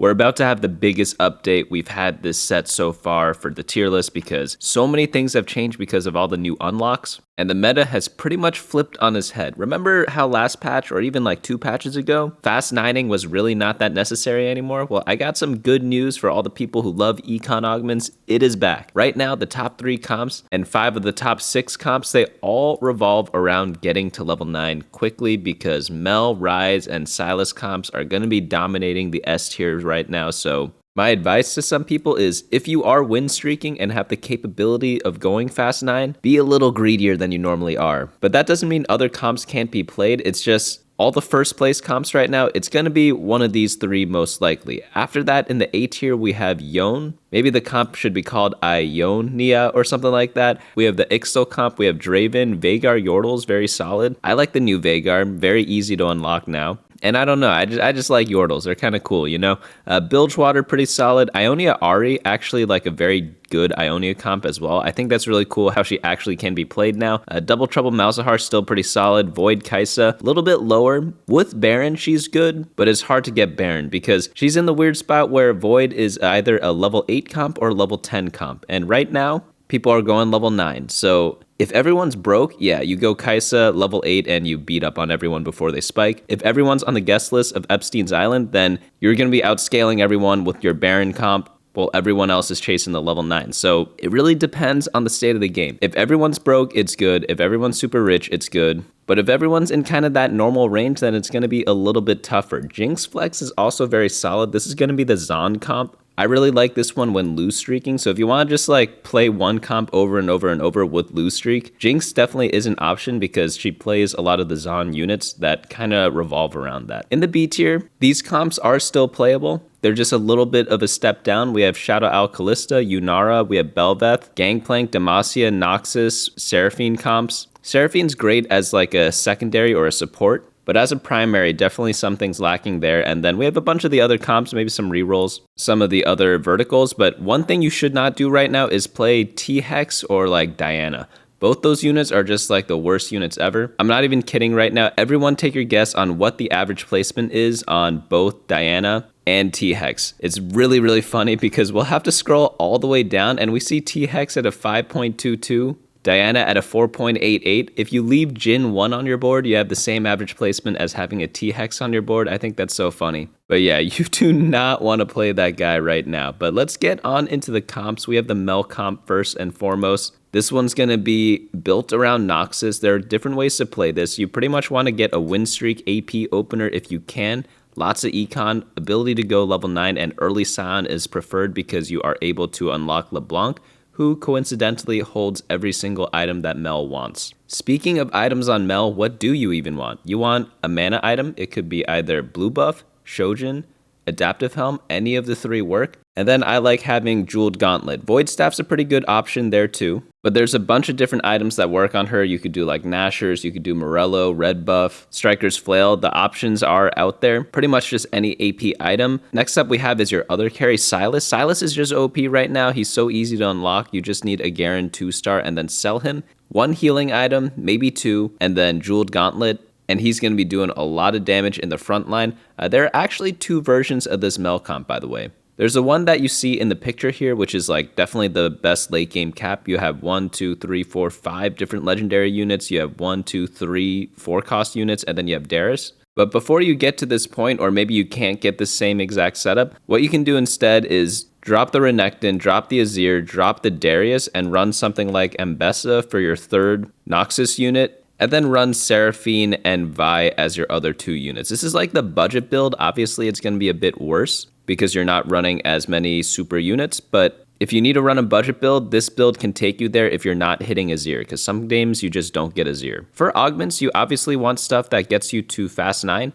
We're about to have the biggest update we've had this set so far for the tier list because so many things have changed because of all the new unlocks, and the meta has pretty much flipped on its head. Remember how last patch, or even like 2 patches ago, fast 9ing was really not that necessary anymore? Well, I got some good news for all the people who love econ augments. It is back. Right now, the top 3 comps and 5 of the top 6 comps, they all revolve around getting to level 9 quickly because Mel, Ryze, and Sylas comps are going to be dominating the S tiers right now. So my advice to some people is if you are win streaking and have the capability of going fast 9, be a little greedier than you normally are. But that doesn't mean other comps can't be played. It's just all the first place comps right now, it's going to be one of these 3 most likely. After that, in the A tier, we have Yone. Maybe the comp should be called Ionia or something like that. We have the Ixtal comp. We have Draven. Veigar Yordles, very solid. I like the new Veigar. Very easy to unlock now. And I don't know, I just like Yordles. They're kind of cool, you know? Bilgewater, pretty solid. Ionia Ahri, actually like a very good Ionia comp as well. I think that's really cool how she actually can be played now. Double Trouble Malzahar, still pretty solid. Void Kaisa, a little bit lower. With Baron, she's good, but it's hard to get Baron because she's in the weird spot where Void is either a level 8 comp or level 10 comp. And right now, people are going level 9. So if everyone's broke, yeah, you go Kaisa level 8 and you beat up on everyone before they spike. If everyone's on the guest list of Epstein's Island, then you're going to be outscaling everyone with your Baron comp while everyone else is chasing the level 9. So it really depends on the state of the game. If everyone's broke, it's good. If everyone's super rich, it's good. But if everyone's in kind of that normal range, then it's going to be a little bit tougher. Jinx Flex is also very solid. This is going to be the Zon comp. I really like this one when lose streaking. So if you want to just like play one comp over and over and over with lose streak, Jinx definitely is an option because she plays a lot of the Zon units that kind of revolve around that. In the B tier, these comps are still playable. They're just a little bit of a step down. We have Shadow Owl Kalista, Yunara, we have Bel'Veth, Gangplank, Demacia, Noxus, Seraphine comps. Seraphine's great as like a secondary or a support, but as a primary, definitely something's lacking there. And then we have a bunch of the other comps, maybe some rerolls, some of the other verticals. But one thing you should not do right now is play T-Hex or like Diana. Both those units are just like the worst units ever. I'm not even kidding right now. Everyone take your guess on what the average placement is on both Diana and T-Hex. It's really, really funny because we'll have to scroll all the way down and we see T-Hex at a 5.22. Diana at a 4.88. If you leave Jin 1 on your board, you have the same average placement as having a T-Hex on your board. I think that's so funny. But yeah, you do not want to play that guy right now. But let's get on into the comps. We have the Mel comp first and foremost. This one's going to be built around Noxus. There are different ways to play this. You pretty much want to get a win streak AP opener if you can. Lots of econ, ability to go level 9, and early Sion is preferred because you are able to unlock LeBlanc, who coincidentally holds every single item that Mel wants. Speaking of items on Mel, what do you even want? You want a mana item? It could be either blue buff, Shojin, Adaptive Helm, any of the 3 work. And then I like having Jeweled Gauntlet. Void Staff's a pretty good option there too. But there's a bunch of different items that work on her. You could do like Nashers, you could do Morello, Red Buff, Striker's Flail. The options are out there. Pretty much just any AP item. Next up we have is your other carry, Sylas. Sylas is just OP right now. He's so easy to unlock. You just need a Garen 2-star and then sell him. 1 healing item, maybe 2, and then Jeweled Gauntlet. And he's going to be doing a lot of damage in the front line. There are actually 2 versions of this Mel comp, by the way. There's the one that you see in the picture here, which is like definitely the best late game cap. You have 1, 2, 3, 4, 5 different legendary units. You have 1, 2, 3, 4 cost units, and then you have Darius. But before you get to this point, or maybe you can't get the same exact setup, what you can do instead is drop the Renekton, drop the Azir, drop the Darius, and run something like Mbessa for your 3rd Noxus unit. And then run Seraphine and Vi as your other 2 units. This is like the budget build. Obviously, it's going to be a bit worse because you're not running as many super units. But if you need to run a budget build, this build can take you there if you're not hitting Azir, because some games you just don't get Azir. For augments, you obviously want stuff that gets you to fast 9.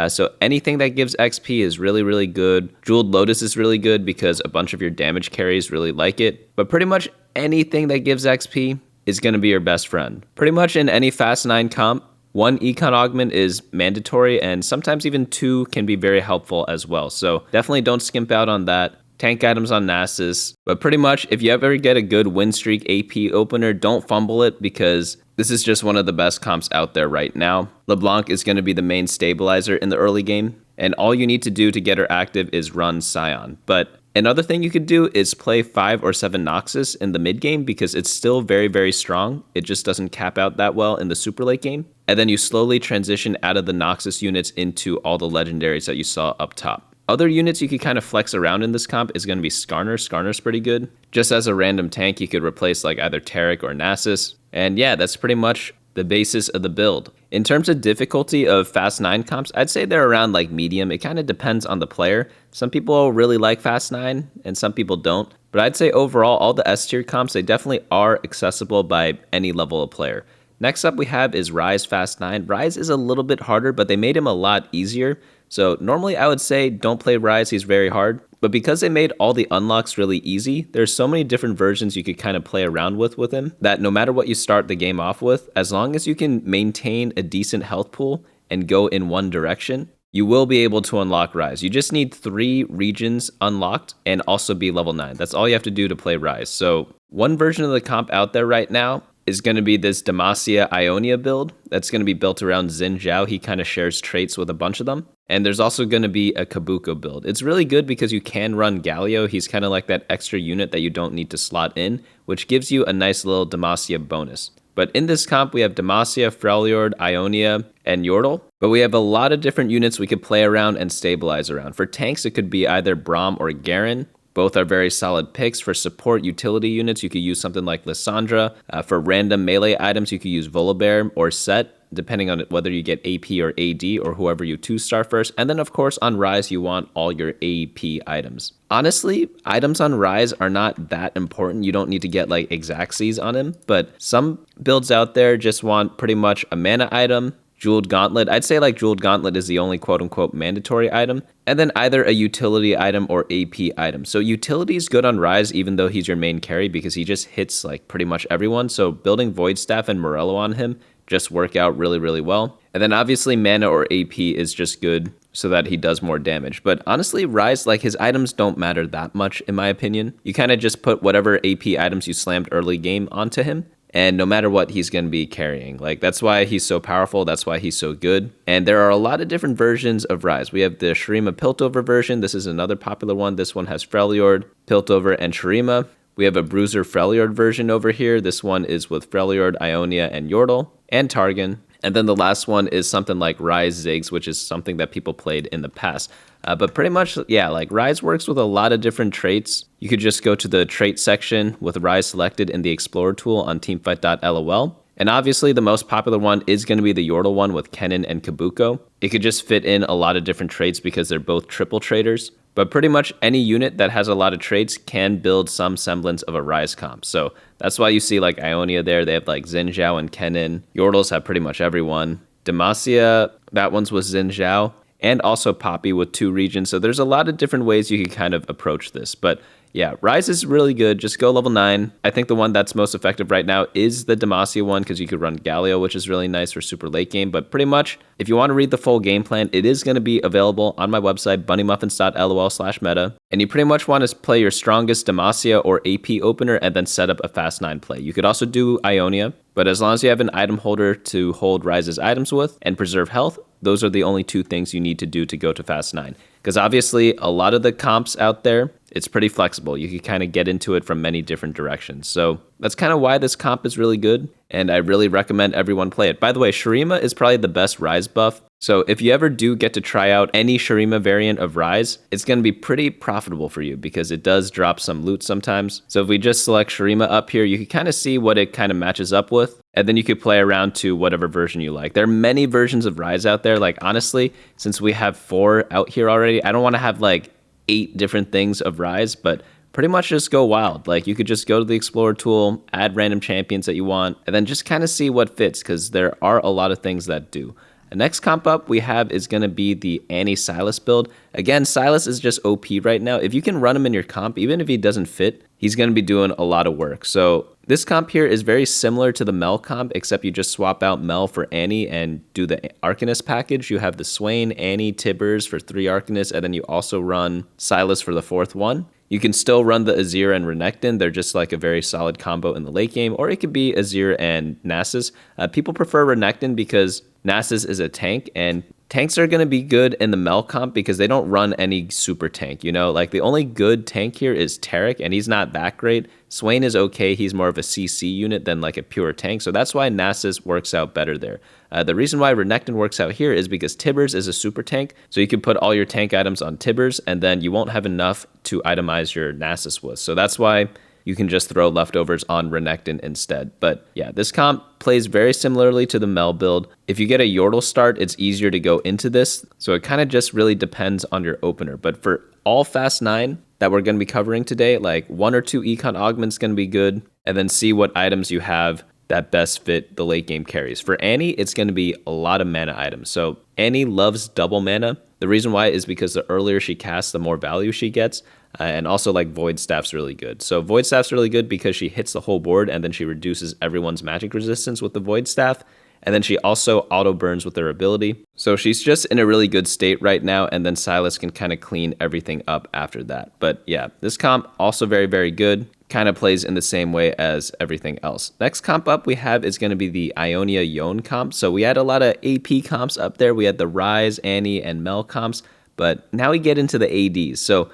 So anything that gives XP is really, really good. Jeweled Lotus is really good because a bunch of your damage carries really like it. But pretty much anything that gives XP is going to be your best friend. Pretty much in any fast 9 comp, 1 econ augment is mandatory, and sometimes even 2 can be very helpful as well. So definitely don't skimp out on that. Tank items on Nasus. But pretty much, if you ever get a good win streak AP opener, don't fumble it because this is just one of the best comps out there right now. LeBlanc is going to be the main stabilizer in the early game. and all you need to do to get her active is run Sion. But another thing you could do is play 5 or 7 Noxus in the mid game because it's still very, very strong. It just doesn't cap out that well in the super late game. And then you slowly transition out of the Noxus units into all the legendaries that you saw up top. Other units you could kind of flex around in this comp is going to be Skarner. Skarner's pretty good. Just as a random tank, you could replace like either Taric or Nasus. And yeah, that's pretty much the basis of the build. In terms of difficulty of Fast 9 comps, I'd say they're around like medium. It kind of depends on the player. Some people really like Fast 9 and some people don't. But I'd say overall, all the S tier comps, they definitely are accessible by any level of player. Next up we have is Ryze Fast 9. Ryze is a little bit harder, but they made him a lot easier. So normally I would say don't play Ryze, he's very hard. But because they made all the unlocks really easy, there's so many different versions you could kind of play around with him that no matter what you start the game off with, as long as you can maintain a decent health pool and go in one direction, you will be able to unlock Ryze. You just need 3 regions unlocked and also be level 9. That's all you have to do to play Ryze. So one version of the comp out there right now is going to be this Demacia Ionia build that's going to be built around Xin Zhao. He kind of shares traits with a bunch of them. And there's also going to be a Kabuko build. It's really good because you can run Galio. He's kind of like that extra unit that you don't need to slot in, which gives you a nice little Demacia bonus. But in this comp, we have Demacia, Freljord, Ionia, and Yordle. But we have a lot of different units we could play around and stabilize around. For tanks, it could be either Braum or Garen. Both are very solid picks. For support utility units, you could use something like Lissandra. For random melee items, you could use Volibear or Set, depending on whether you get AP or AD or whoever you 2-star first. And then, of course, on Ryze, you want all your AP items. Honestly, items on Ryze are not that important. You don't need to get like Exacxes on him. But some builds out there just want pretty much a mana item, Jeweled Gauntlet. I'd say like Jeweled Gauntlet is the only quote-unquote mandatory item. And then either a utility item or AP item. So utility is good on Ryze even though he's your main carry because he just hits like pretty much everyone. So building Void Staff and Morello on him just work out really, really well. And then obviously mana or AP is just good so that he does more damage. But honestly, Ryze, like his items don't matter that much in my opinion. You kind of just put whatever AP items you slammed early game onto him. And no matter what, he's going to be carrying. Like, that's why he's so powerful. That's why he's so good. And there are a lot of different versions of Ryze. We have the Shurima Piltover version. This is another popular one. This one has Freljord, Piltover, and Shurima. We have a Bruiser Freljord version over here. This one is with Freljord, Ionia, and Yordle, and Targon. And then the last one is something like Ryze Ziggs, which is something that people played in the past. But pretty much, yeah, like Ryze works with a lot of different traits. You could just go to the trait section with Ryze selected in the Explorer tool on teamfight.lol. And obviously the most popular one is going to be the Yordle one with Kennen and Kabuko. It could just fit in a lot of different traits because they're both triple traders. But pretty much any unit that has a lot of traits can build some semblance of a Ryze comp. So that's why you see like Ionia there. They have like Xin Zhao and Kennen. Yordles have pretty much everyone. Demacia, that one's with Xin Zhao. And also Poppy with 2 regions. So there's a lot of different ways you can kind of approach this. But yeah, Ryze is really good. Just go level 9. I think the one that's most effective right now is the Demacia one because you could run Galio, which is really nice for super late game. But pretty much, if you want to read the full game plan, it is going to be available on my website, bunnymuffins.lol/meta. And you pretty much want to play your strongest Demacia or AP opener and then set up a Fast 9 play. You could also do Ionia, but as long as you have an item holder to hold Ryze's items with and preserve health, those are the only 2 things you need to do to go to Fast 9. Because obviously, a lot of the comps out there, it's pretty flexible. You can kind of get into it from many different directions. So that's kind of why this comp is really good, and I really recommend everyone play it. By the way, Shurima is probably the best Ryze buff. So if you ever do get to try out any Shurima variant of Ryze, it's going to be pretty profitable for you because it does drop some loot sometimes. So if we just select Shurima up here, you can kind of see what it kind of matches up with. And then you could play around to whatever version you like. There are many versions of Ryze out there. Like, honestly, since we have 4 out here already, I don't want to have like 8 different things of Ryze, but pretty much just go wild. Like, you could just go to the Explorer tool, add random champions that you want, and then just kind of see what fits because there are a lot of things that do. The next comp up we have is going to be the Annie Sylas build. Again, Sylas is just OP right now. If you can run him in your comp, even if he doesn't fit, he's going to be doing a lot of work. So this comp here is very similar to the Mel comp, except you just swap out Mel for Annie and do the Arcanist package. You have the Swain, Annie, Tibbers for 3 Arcanists, and then you also run Sylas for the 4th one. You can still run the Azir and Renekton. They're just like a very solid combo in the late game. Or it could be Azir and Nasus. People prefer Renekton because Nasus is a tank and Tanks are going to be good in the Mel comp because they don't run any super tank, you know? Like, the only good tank here is Taric, and he's not that great. Swain is okay. He's more of a CC unit than, like, a pure tank, so that's why Nasus works out better there. The reason why Renekton works out here is because Tibbers is a super tank, so you can put all your tank items on Tibbers, and then you won't have enough to itemize your Nasus with. So that's why you can just throw leftovers on Renekton instead. But yeah, this comp plays very similarly to the Mel build. If you get a Yordle start, it's easier to go into this, so it kind of just really depends on your opener. But for all Fast 9 that we're going to be covering today, like 1 or 2 econ augments going to be good, and then see what items you have that best fit the late game carries. For Annie, it's going to be a lot of mana items. So Annie loves double mana. The reason why is because the earlier she casts, the more value she gets. And also, like, Void Staff's really good. So Void Staff's really good because she hits the whole board and then she reduces everyone's magic resistance with the Void Staff. And then she also auto burns with her ability. So she's just in a really good state right now, and then Sylas can kind of clean everything up after that. But yeah, this comp also very, very good. Kind of plays in the same way as everything else. Next comp up we have is going to be the Ionia Yone comp. So we had a lot of AP comps up there. We had the Ryze, Annie, and Mel comps. But now we get into the ADs. So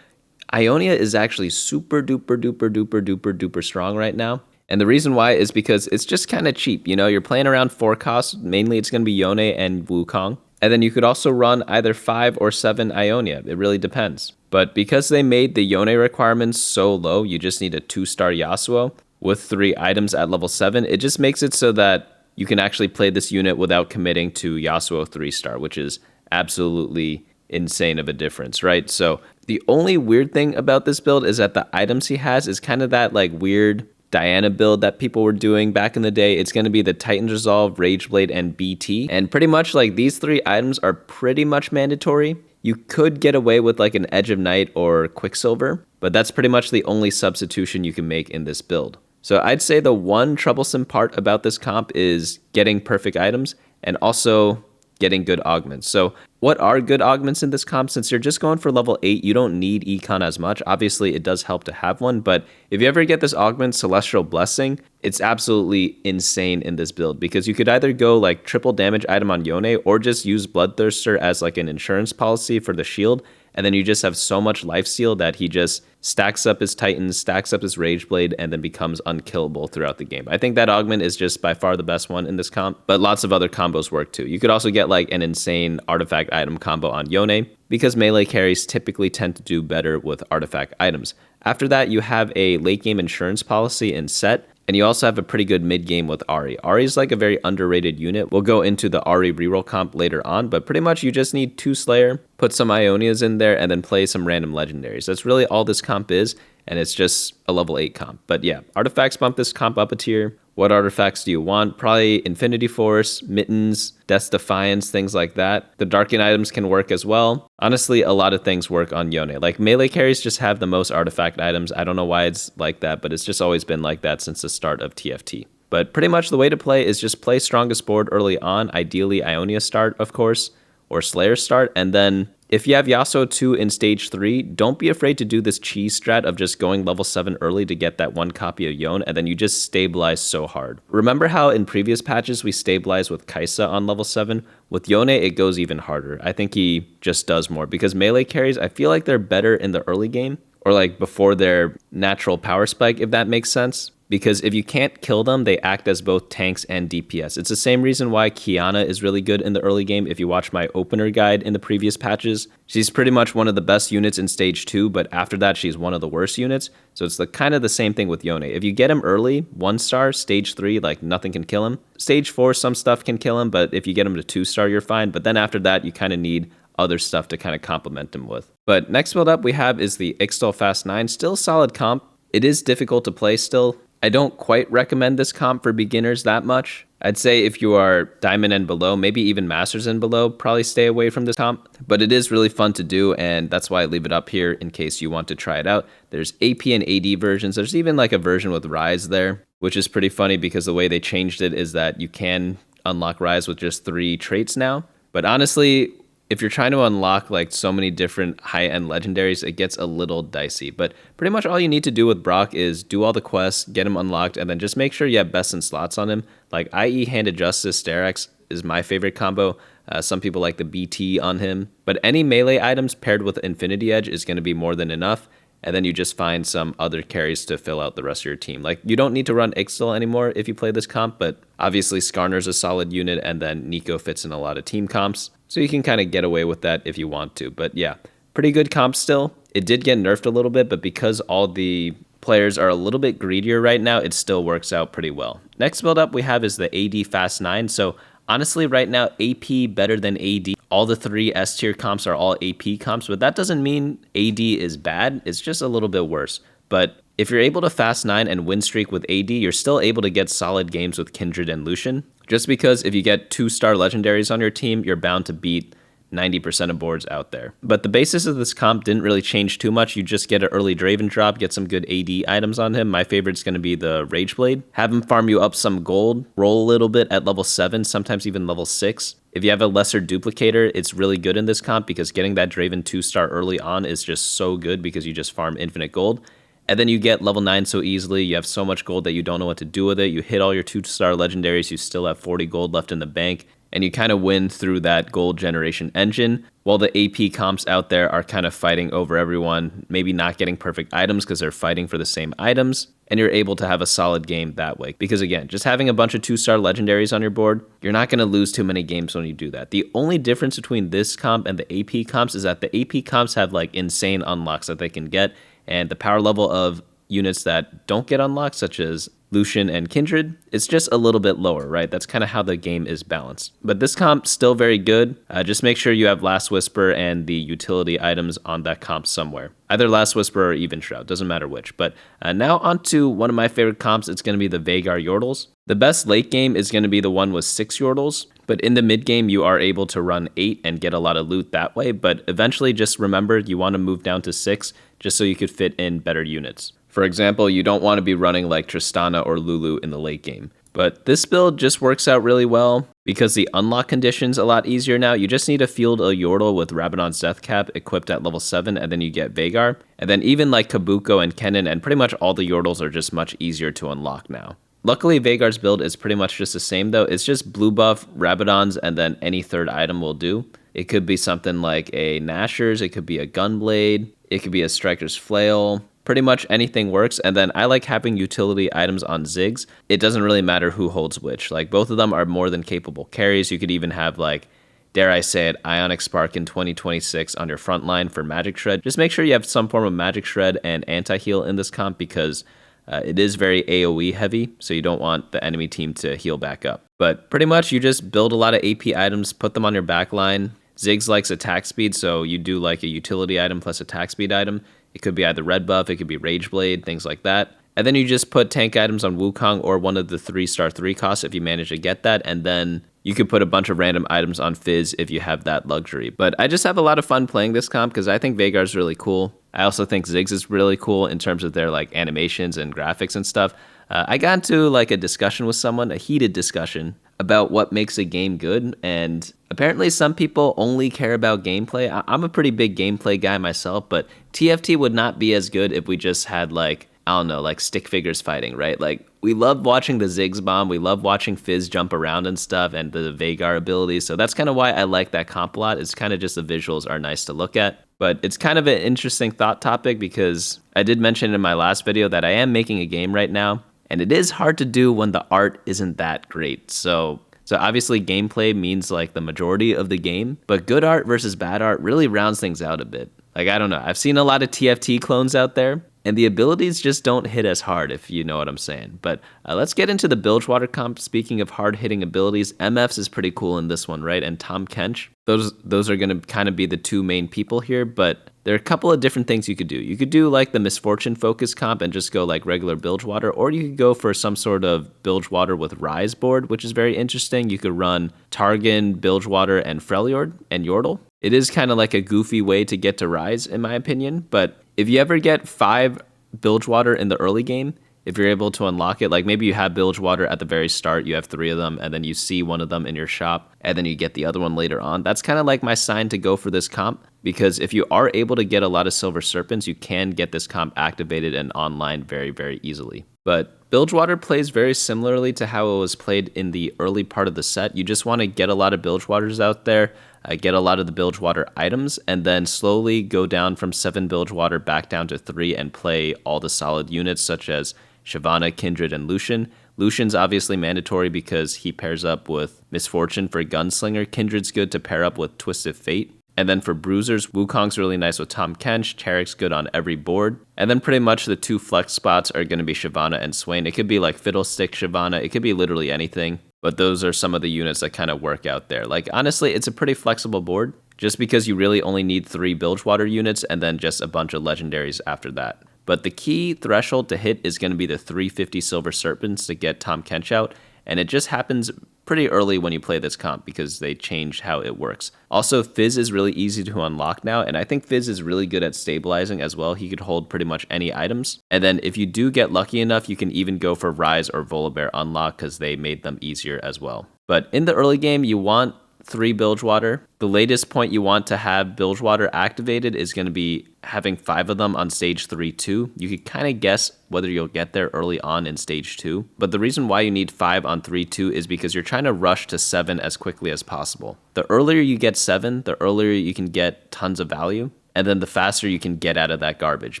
Ionia is actually super duper duper duper duper duper strong right now. And the reason why is because it's just kind of cheap. You know, you're playing around 4 costs. Mainly it's going to be Yone and Wukong. And then you could also run either 5 or 7 Ionia. It really depends. But because they made the Yone requirements so low, you just need a 2-star Yasuo with 3 items at level 7. It just makes it so that you can actually play this unit without committing to Yasuo 3-star, which is absolutely insane of a difference, right? So the only weird thing about this build is that the items he has is kind of that like weird Diana build that people were doing back in the day. It's going to be the Titan's Resolve, Rageblade, and BT. And pretty much like these 3 items are pretty much mandatory. You could get away with like an Edge of Night or Quicksilver, but that's pretty much the only substitution you can make in this build. So I'd say the one troublesome part about this comp is getting perfect items and also getting good augments. So what are good augments in this comp? Since you're just going for level 8, you don't need econ as much. Obviously, it does help to have one, but if you ever get this augment, Celestial Blessing, it's absolutely insane in this build because you could either go like triple damage item on Yone or just use Bloodthirster as like an insurance policy for the shield, and then you just have so much life steal that he just stacks up his Titans, stacks up his Rageblade, and then becomes unkillable throughout the game. I think that augment is just by far the best one in this comp, but lots of other combos work too. You could also get like an insane artifact item combo on Yone because melee carries typically tend to do better with artifact items. After that, you have a late game insurance policy in Set, and you also have a pretty good mid game with Ahri. Ahri is like a very underrated unit. We'll go into the Ahri reroll comp later on, but pretty much you just need 2 Slayer, put some Ionias in there, and then play some random legendaries. That's really all this comp is, and it's just a level 8 comp. But yeah, artifacts bump this comp up a tier. What artifacts do you want? Probably Infinity Force, Mittens, Death's Defiance, things like that. The Darken items can work as well. Honestly, a lot of things work on Yone. Like, melee carries just have the most artifact items. I don't know why it's like that, but it's just always been like that since the start of TFT. But pretty much the way to play is just play strongest board early on, ideally Ionia start, of course, or Slayer start, and then if you have Yasuo 2 in stage 3, don't be afraid to do this cheese strat of just going level 7 early to get that 1 copy of Yone, and then you just stabilize so hard. Remember how in previous patches we stabilized with Kaisa on level 7? With Yone, it goes even harder. I think he just does more, because melee carries, I feel like they're better in the early game, or like before their natural power spike, if that makes sense. Because if you can't kill them, they act as both tanks and DPS. It's the same reason why Qiyana is really good in the early game. If you watch my opener guide in the previous patches, she's pretty much one of the best units in stage 2, but after that, she's one of the worst units. So it's kind of the same thing with Yone. If you get him early, 1-star, stage 3, like nothing can kill him. Stage 4, some stuff can kill him, but if you get him to 2-star, you're fine. But then after that, you kind of need other stuff to kind of complement him with. But next build up we have is the Ixtal Fast 9. Still solid comp. It is difficult to play still. I don't quite recommend this comp for beginners that much. I'd say if you are Diamond and below, maybe even Masters and below, probably stay away from this comp. But it is really fun to do, and that's why I leave it up here in case you want to try it out. There's AP and AD versions. There's even like a version with Ryze there, which is pretty funny because the way they changed it is that you can unlock Ryze with just 3 traits now. But honestly, if you're trying to unlock like so many different high-end legendaries, it gets a little dicey. But pretty much all you need to do with Brock is do all the quests, get him unlocked, and then just make sure you have best in slots on him. Like, i.e. Hand of Justice, Sterak's is my favorite combo. Some people like the BT on him, but any melee items paired with Infinity Edge is going to be more than enough. And then you just find some other carries to fill out the rest of your team. Like, you don't need to run Ixtal anymore if you play this comp, but obviously Skarner's a solid unit, and then Nico fits in a lot of team comps. So you can kind of get away with that if you want to. But yeah, pretty good comp still. It did get nerfed a little bit, but because all the players are a little bit greedier right now, it still works out pretty well. Next build up we have is the AD Fast 9. So honestly, right now, AP better than AD. All the 3 S tier comps are all AP comps, but that doesn't mean AD is bad. It's just a little bit worse. But if you're able to Fast 9 and win streak with AD, you're still able to get solid games with Kindred and Lucian. Just because if you get 2-star legendaries on your team, you're bound to beat 90% of boards out there. But the basis of this comp didn't really change too much. You just get an early Draven drop, get some good AD items on him. My favorite's going to be the Rageblade. Have him farm you up some gold, roll a little bit at level 7, sometimes even level 6. If you have a lesser duplicator, it's really good in this comp because getting that Draven 2-star early on is just so good because you just farm infinite gold. And then you get level 9 so easily. You have so much gold that you don't know what to do with it. You hit all your 2-star legendaries, you still have 40 gold left in the bank. And you kind of win through that gold generation engine, while the AP comps out there are kind of fighting over everyone, maybe not getting perfect items because they're fighting for the same items, and you're able to have a solid game that way. Because again, just having a bunch of 2-star legendaries on your board, you're not going to lose too many games when you do that. The only difference between this comp and the AP comps is that the AP comps have like insane unlocks that they can get, and the power level of units that don't get unlocked, such as Lucian and Kindred, it's just a little bit lower, right? That's kind of how the game is balanced. But this comp still very good. Just make sure you have Last Whisper and the utility items on that comp somewhere. Either Last Whisper or Even Shroud, doesn't matter which. But now onto one of my favorite comps. It's going to be the Veigar Yordles. The best late game is going to be the one with 6 Yordles, but in the mid game you are able to run 8 and get a lot of loot that way. But eventually just remember you want to move down to 6 just so you could fit in better units. For example, you don't want to be running like Tristana or Lulu in the late game. But this build just works out really well because the unlock condition's a lot easier now. You just need to field a Yordle with Rabadon's Death Cap equipped at level 7, and then you get Veigar. And then even like Kabuko and Kennen and pretty much all the Yordles are just much easier to unlock now. Luckily, Veigar's build is pretty much just the same though. It's just blue buff, Rabadon's, and then any third item will do. It could be something like a Nashor's, it could be a Gunblade, it could be a Striker's Flail. Pretty much anything works, and then I like having utility items on Ziggs. It doesn't really matter who holds which. Like, both of them are more than capable carries. You could even have, like, dare I say it, Ionic Spark in 2026 on your front line for Magic Shred. Just make sure you have some form of Magic Shred and anti-heal in this comp because it is very AoE heavy, so you don't want the enemy team to heal back up. But pretty much you just build a lot of AP items, put them on your back line. Ziggs likes attack speed, so you do like a utility item plus attack speed item. It could be either red buff, it could be Rage Blade, things like that. And then you just put tank items on Wukong or one of the 3-star 3 costs if you manage to get that. And then you could put a bunch of random items on Fizz if you have that luxury. But I just have a lot of fun playing this comp because I think Veigar's really cool. I also think Ziggs is really cool in terms of their like animations and graphics and stuff. I got into like a discussion with someone, a heated discussion, about what makes a game good, and apparently some people only care about gameplay. I'm a pretty big gameplay guy myself, but TFT would not be as good if we just had like, I don't know, like stick figures fighting, right? Like, we love watching the Ziggs bomb, we love watching Fizz jump around and stuff, and the Veigar abilities, so that's kind of why I like that comp a lot. It's kind of just the visuals are nice to look at. But it's kind of an interesting thought topic because I did mention in my last video that I am making a game right now, and it is hard to do when the art isn't that great. So obviously gameplay means like the majority of the game, but good art versus bad art really rounds things out a bit. Like, I don't know, I've seen a lot of TFT clones out there, and the abilities just don't hit as hard, if you know what I'm saying. But let's get into the Bilgewater comp. Speaking of hard-hitting abilities, MFs is pretty cool in this one, right? And Tom Kench. Those are going to kind of be the two main people here, but there are a couple of different things you could do. You could do like the Misfortune focus comp and just go like regular Bilgewater, or you could go for some sort of Bilgewater with Ryze board, which is very interesting. You could run Targon, Bilgewater, and Freljord and Yordle. It is kind of like a goofy way to get to Ryze, in my opinion, but if you ever get 5 Bilgewater in the early game, if you're able to unlock it, like maybe you have Bilgewater at the very start, you have 3 of them, and then you see one of them in your shop, and then you get the other one later on. That's kind of like my sign to go for this comp, because if you are able to get a lot of Silver Serpents, you can get this comp activated and online very, very easily. But Bilgewater plays very similarly to how it was played in the early part of the set. You just want to get a lot of Bilgewaters out there, get a lot of the Bilgewater items, and then slowly go down from 7 Bilgewater back down to 3 and play all the solid units such as Shyvana, Kindred, and Lucian. Lucian's obviously mandatory because he pairs up with Misfortune for Gunslinger. Kindred's good to pair up with Twisted Fate. And then for bruisers, Wukong's really nice with Tahm Kench, Tarek's good on every board. And then pretty much the 2 flex spots are going to be Shyvana and Swain. It could be like Fiddlestick Shyvana, it could be literally anything. But those are some of the units that kind of work out there. Like, honestly, it's a pretty flexible board, just because you really only need 3 Bilgewater units and then just a bunch of legendaries after that. But the key threshold to hit is going to be the 350 Silver Serpents to get Tahm Kench out, and it just happens pretty early when you play this comp because they changed how it works. Also, Fizz is really easy to unlock now, and I think Fizz is really good at stabilizing as well. He could hold pretty much any items. And then if you do get lucky enough, you can even go for Ryze or Volibear unlock because they made them easier as well. But in the early game, you want 3 Bilgewater. The latest point you want to have Bilgewater activated is going to be having 5 of them on stage 3-2. You could kind of guess whether you'll get there early on in stage 2. But the reason why you need 5 on 3-2 is because you're trying to rush to 7 as quickly as possible. The earlier you get 7, the earlier you can get tons of value. And then the faster you can get out of that garbage,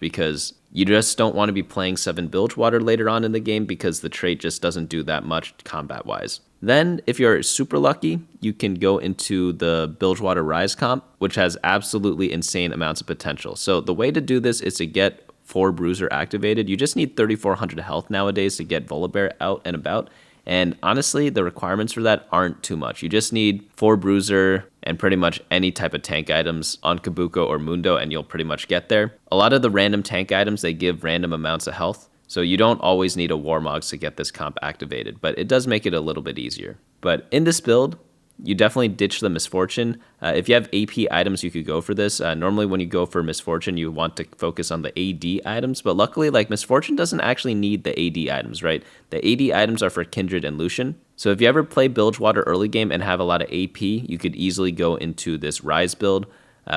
because you just don't want to be playing 7 Bilgewater later on in the game because the trait just doesn't do that much combat-wise. Then, if you're super lucky, you can go into the Bilgewater Ryze comp, which has absolutely insane amounts of potential. So the way to do this is to get 4 Bruiser activated. You just need 3,400 health nowadays to get Volibear out and about. And honestly, the requirements for that aren't too much. You just need 4 Bruiser and pretty much any type of tank items on Kabuko or Mundo, and you'll pretty much get there. A lot of the random tank items, they give random amounts of health. So you don't always need a Warmogs to get this comp activated, but it does make it a little bit easier. But in this build, you definitely ditch the Misfortune. If you have AP items, you could go for this. Normally when you go for Misfortune, you want to focus on the AD items, but luckily, like, Misfortune doesn't actually need the AD items, right? The AD items are for Kindred and Lucian. So if you ever play Bilgewater early game and have a lot of AP, you could easily go into this Ryze build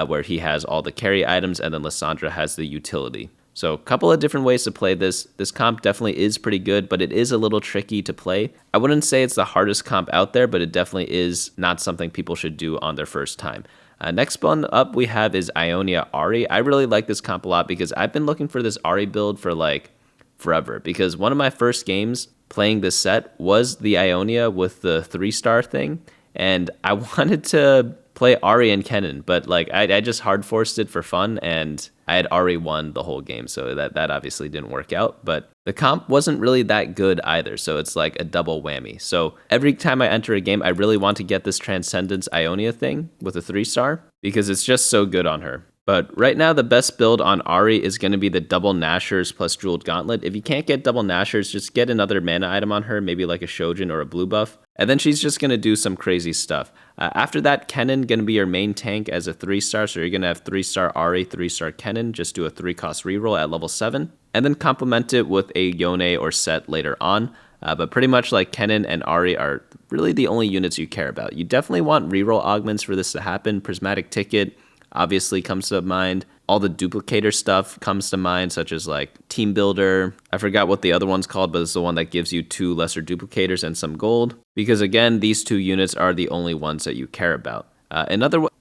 where he has all the carry items and then Lissandra has the utility. So a couple of different ways to play this. This comp definitely is pretty good, but it is a little tricky to play. I wouldn't say it's the hardest comp out there, but it definitely is not something people should do on their first time. Next one up we have is Ionia Ahri. I really like this comp a lot because I've been looking for this Ahri build for like forever, because one of my first games playing this set was the Ionia with the 3-star thing, and I wanted to play Ahri and Kennen, but like I just hard forced it for fun, and I had Ahri won the whole game, so that obviously didn't work out. But the comp wasn't really that good either, so it's like a double whammy. So every time I enter a game, I really want to get this Transcendence Ionia thing with a 3-star because it's just so good on her. But right now, the best build on Ahri is going to be the double Nashers plus Jeweled Gauntlet. If you can't get double Nashers, just get another mana item on her, maybe like a Shojin or a blue buff. And then she's just going to do some crazy stuff. After that, Kennen going to be your main tank as a 3-star. So you're going to have 3-star Ahri, 3-star Kennen. Just do a 3-cost reroll at level 7. And then complement it with a Yone or Set later on. But pretty much like Kennen and Ahri are really the only units you care about. You definitely want reroll augments for this to happen. Prismatic Ticket obviously comes to mind. All the duplicator stuff comes to mind, such as like Team Builder. I forgot what the other one's called, but it's the one that gives you 2 lesser duplicators and some gold. Because again, these 2 units are the only ones that you care about.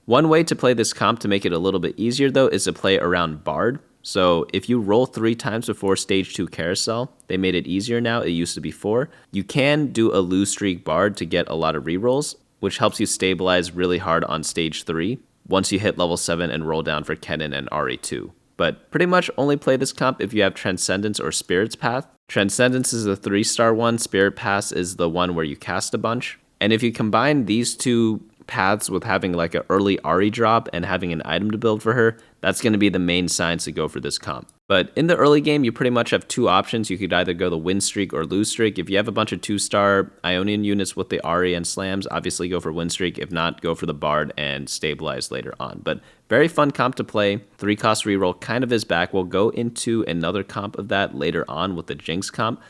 One way to play this comp to make it a little bit easier though is to play around Bard. So if you roll 3 times before stage 2 Carousel, they made it easier now. It used to be 4. You can do a lose streak Bard to get a lot of rerolls, which helps you stabilize really hard on stage 3. Once you hit level 7 and roll down for Kennen and Ahri too. But pretty much only play this comp if you have Transcendence or Spirit's Path. Transcendence is the 3-star one, Spirit Path is the one where you cast a bunch. And if you combine these 2 paths with having like an early Ahri drop and having an item to build for her, that's going to be the main signs to go for this comp. But in the early game, you pretty much have 2 options. You could either go the win streak or lose streak. If you have a bunch of 2-star Ionian units with the Ahri and slams, obviously go for win streak. If not, go for the Bard and stabilize later on. But very fun comp to play. 3-cost reroll kind of is back. We'll go into another comp of that later on with the Jinx comp.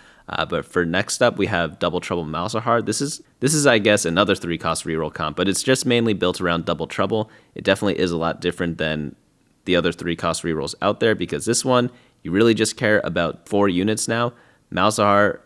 But for next up, we have Double Trouble Malzahar. This is, I guess, another 3-cost reroll comp, but it's just mainly built around Double Trouble. It definitely is a lot different than the other 3-cost rerolls out there, because this one, you really just care about 4 units now. Malzahar,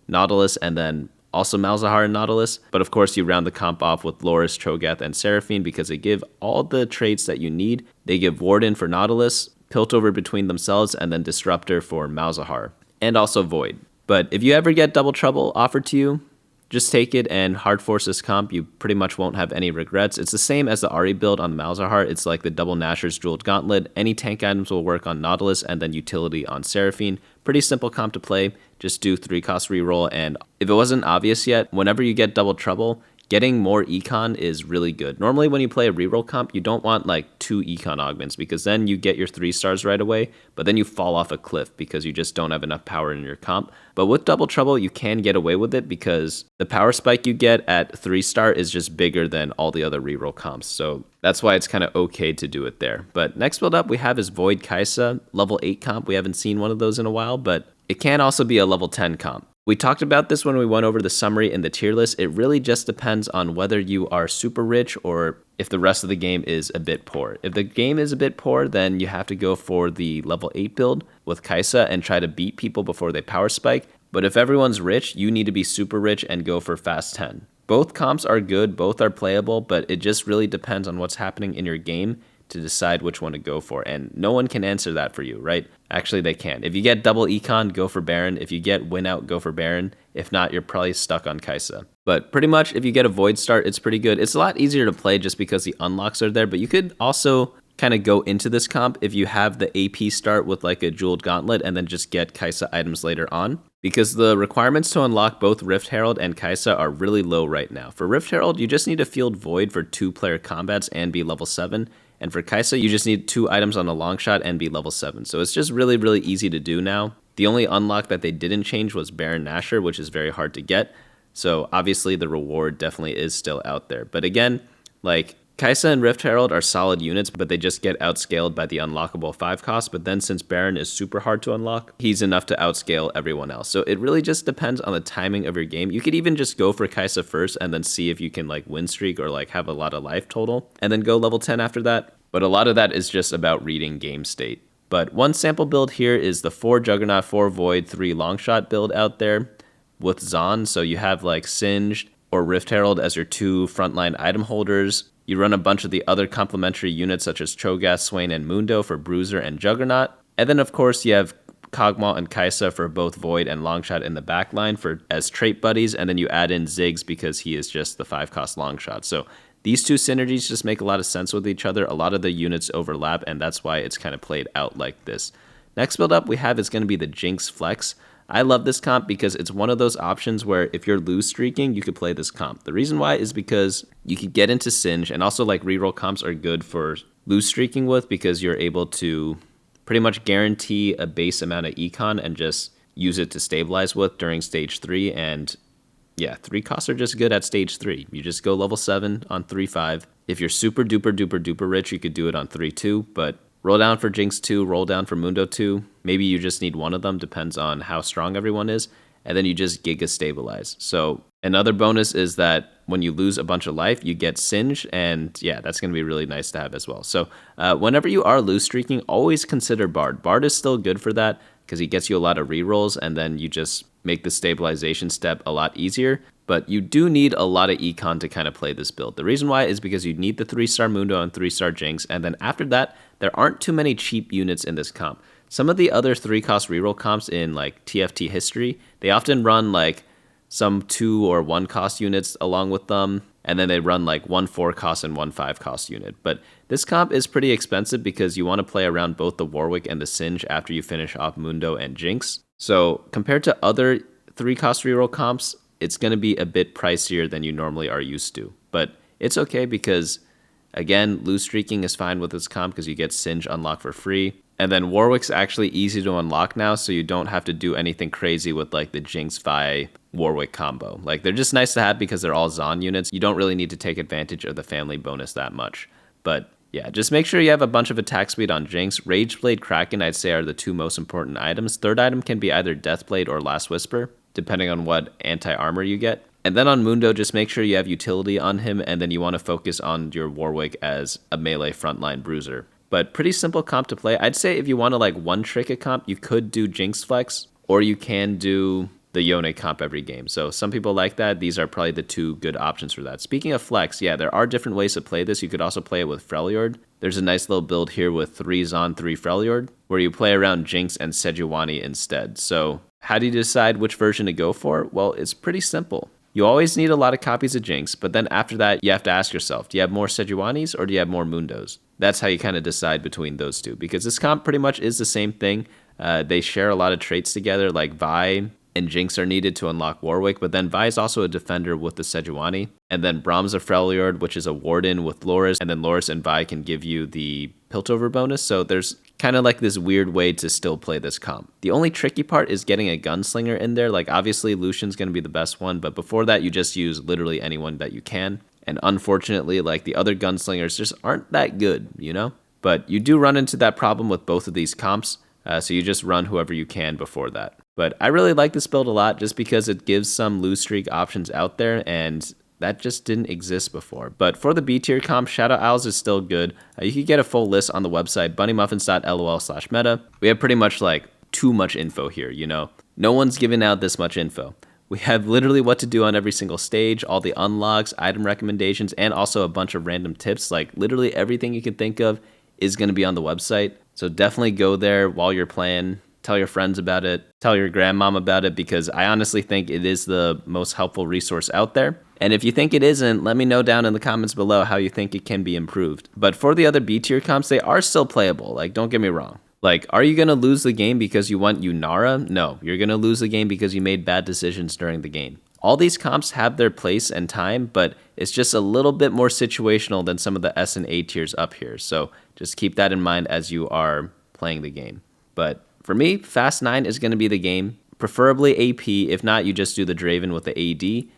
Nautilus, and then also Malzahar and Nautilus. But of course, you round the comp off with Loris, Cho'Gath, and Seraphine because they give all the traits that you need. They give Warden for Nautilus, Piltover between themselves, and then Disruptor for Malzahar, and also Void. But if you ever get Double Trouble offered to you, just take it and hard force this comp. You pretty much won't have any regrets. It's the same as the Ahri build on the Malzahar. It's like the double Nashor's Jeweled Gauntlet. Any tank items will work on Nautilus and then utility on Seraphine. Pretty simple comp to play. Just do 3-cost reroll. And if it wasn't obvious yet, whenever you get Double Trouble, getting more econ is really good. Normally when you play a reroll comp, you don't want like 2 econ augments because then you get your 3 stars right away, but then you fall off a cliff because you just don't have enough power in your comp. But with Double Trouble, you can get away with it because the power spike you get at 3-star is just bigger than all the other reroll comps. So that's why it's kind of okay to do it there. But next build up we have is Void Kaisa, level 8 comp. We haven't seen one of those in a while, but it can also be a level 10 comp. We talked about this when we went over the summary in the tier list. It really just depends on whether you are super rich or if the rest of the game is a bit poor. If the game is a bit poor, then you have to go for the level 8 build with Kaisa and try to beat people before they power spike. But if everyone's rich, you need to be super rich and go for fast 10. Both comps are good, both are playable, but it just really depends on what's happening in your game to decide which one to go for, and no one can answer that for you, right? Actually, they can. If you get double econ, go for Baron. If you get win out, go for Baron. If not, you're probably stuck on Kaisa. But pretty much, if you get a Void start, it's pretty good. It's a lot easier to play just because the unlocks are there, but you could also kind of go into this comp if you have the AP start with like a Jeweled Gauntlet and then just get Kaisa items later on. Because the requirements to unlock both Rift Herald and Kaisa are really low right now. For Rift Herald, you just need to field Void for 2-player combats and be level 7. And for Kaisa, you just need 2 items on a long shot and be level 7. So it's just really, really easy to do now. The only unlock that they didn't change was Baron Nashor, which is very hard to get. So obviously the reward definitely is still out there. But again, like Kaisa and Rift Herald are solid units, but they just get outscaled by the unlockable 5 cost. But then since Baron is super hard to unlock, he's enough to outscale everyone else. So it really just depends on the timing of your game. You could even just go for Kaisa first and then see if you can like win streak or like have a lot of life total and then go level 10 after that. But a lot of that is just about reading game state. But one sample build here is the 4 Juggernaut, 4 Void, 3 Longshot build out there with Zon. So you have like Singed or Rift Herald as your 2 frontline item holders. You run a bunch of the other complementary units such as Cho'Gath, Swain, and Mundo for Bruiser and Juggernaut. And then of course you have Kog'Maw and Kaisa for both Void and Longshot in the backline for as trait buddies. And then you add in Ziggs because he is just the 5-cost Longshot. So these 2 synergies just make a lot of sense with each other. A lot of the units overlap, and that's why it's kind of played out like this. Next build up we have is going to be the Jinx Flex. I love this comp because it's one of those options where if you're lose streaking, you could play this comp. The reason why is because you could get into Singe, and also like reroll comps are good for lose streaking with because you're able to pretty much guarantee a base amount of econ and just use it to stabilize with during stage 3. And yeah, 3 costs are just good at stage 3. You just go level 7 on 3-5. If you're super duper duper duper rich, you could do it on 3-2, but roll down for Jinx 2, roll down for Mundo 2. Maybe you just need one of them, depends on how strong everyone is. And then you just Giga Stabilize. So another bonus is that when you lose a bunch of life, you get Singe. And yeah, that's going to be really nice to have as well. So whenever you are lose streaking, always consider Bard. Bard is still good for that because he gets you a lot of rerolls. And then you just make the stabilization step a lot easier. But you do need a lot of econ to kind of play this build. The reason why is because you need the 3-star Mundo and 3-star Jinx. And then after that, there aren't too many cheap units in this comp. Some of the other 3-cost reroll comps in like TFT history, they often run like some 2 or 1 cost units along with them. And then they run like 1 4-cost and 1 5-cost unit. But this comp is pretty expensive because you want to play around both the Warwick and the Singe after you finish off Mundo and Jinx. So compared to other 3-cost reroll comps, it's going to be a bit pricier than you normally are used to. But it's okay because, again, lose streaking is fine with this comp because you get Singe unlocked for free. And then Warwick's actually easy to unlock now, so you don't have to do anything crazy with like the Jinx Vi Warwick combo. Like they're just nice to have because they're all Zon units. You don't really need to take advantage of the family bonus that much. But yeah, just make sure you have a bunch of attack speed on Jinx. Rageblade, Kraken, I'd say are the 2 most important items. Third item can be either Deathblade or Last Whisper, depending on what anti-armor you get. And then on Mundo, just make sure you have utility on him, and then you want to focus on your Warwick as a melee frontline bruiser. But pretty simple comp to play. I'd say if you want to like one trick a comp, you could do Jinx Flex, or you can do the Yone comp every game. So some people like that. These are probably the two good options for that. Speaking of flex, yeah, there are different ways to play this. You could also play it with Freljord. There's a nice little build here with 3 Zon, 3 Freljord, where you play around Jinx and Sejuani instead. So how do you decide which version to go for? Well, it's pretty simple. You always need a lot of copies of Jinx, but then after that, you have to ask yourself, do you have more Sejuanis or do you have more Mundos? That's how you kind of decide between those two, because this comp pretty much is the same thing. They share a lot of traits together, like Vi and Jinx are needed to unlock Warwick, but then Vi is also a defender with the Sejuani, and then Braum's a Freljord, which is a Warden with Loris, and then Loris and Vi can give you the Piltover bonus, so there's kind of like this weird way to still play this comp. The only tricky part is getting a gunslinger in there. Like obviously Lucian's going to be the best one, but before that you just use literally anyone that you can. And unfortunately, like the other gunslingers just aren't that good, you know? But you do run into that problem with both of these comps, so you just run whoever you can before that. But I really like this build a lot just because it gives some lose streak options out there, and that just didn't exist before. But for the B tier comp, Shadow Owls is still good. You can get a full list on the website, bunnymuffins.lol/meta. We have pretty much like too much info here, you know? No one's giving out this much info. We have literally what to do on every single stage, all the unlocks, item recommendations, and also a bunch of random tips. Like literally everything you can think of is going to be on the website. So definitely go there while you're playing. Tell your friends about it. Tell your grandmom about it, because I honestly think it is the most helpful resource out there. And if you think it isn't, let me know down in the comments below how you think it can be improved. But for the other B tier comps, they are still playable. Like, don't get me wrong. Like, are you going to lose the game because you want Yunara? No, you're going to lose the game because you made bad decisions during the game. All these comps have their place and time, but it's just a little bit more situational than some of the S and A tiers up here. So just keep that in mind as you are playing the game. But for me, Fast 9 is going to be the game, preferably AP. If not, you just do the Draven with the AD.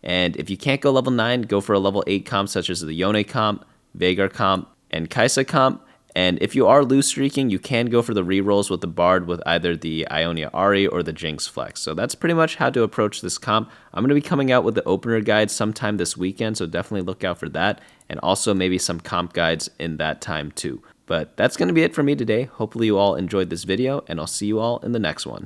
And if you can't go level 9, go for a level 8 comp such as the Yone comp, Veigar comp, and Kaisa comp. And if you are loose streaking, you can go for the rerolls with the Bard with either the Ionia Ahri or the Jinx Flex. So that's pretty much how to approach this comp. I'm going to be coming out with the opener guide sometime this weekend, so definitely look out for that. And also maybe some comp guides in that time too. But that's going to be it for me today. Hopefully you all enjoyed this video, and I'll see you all in the next one.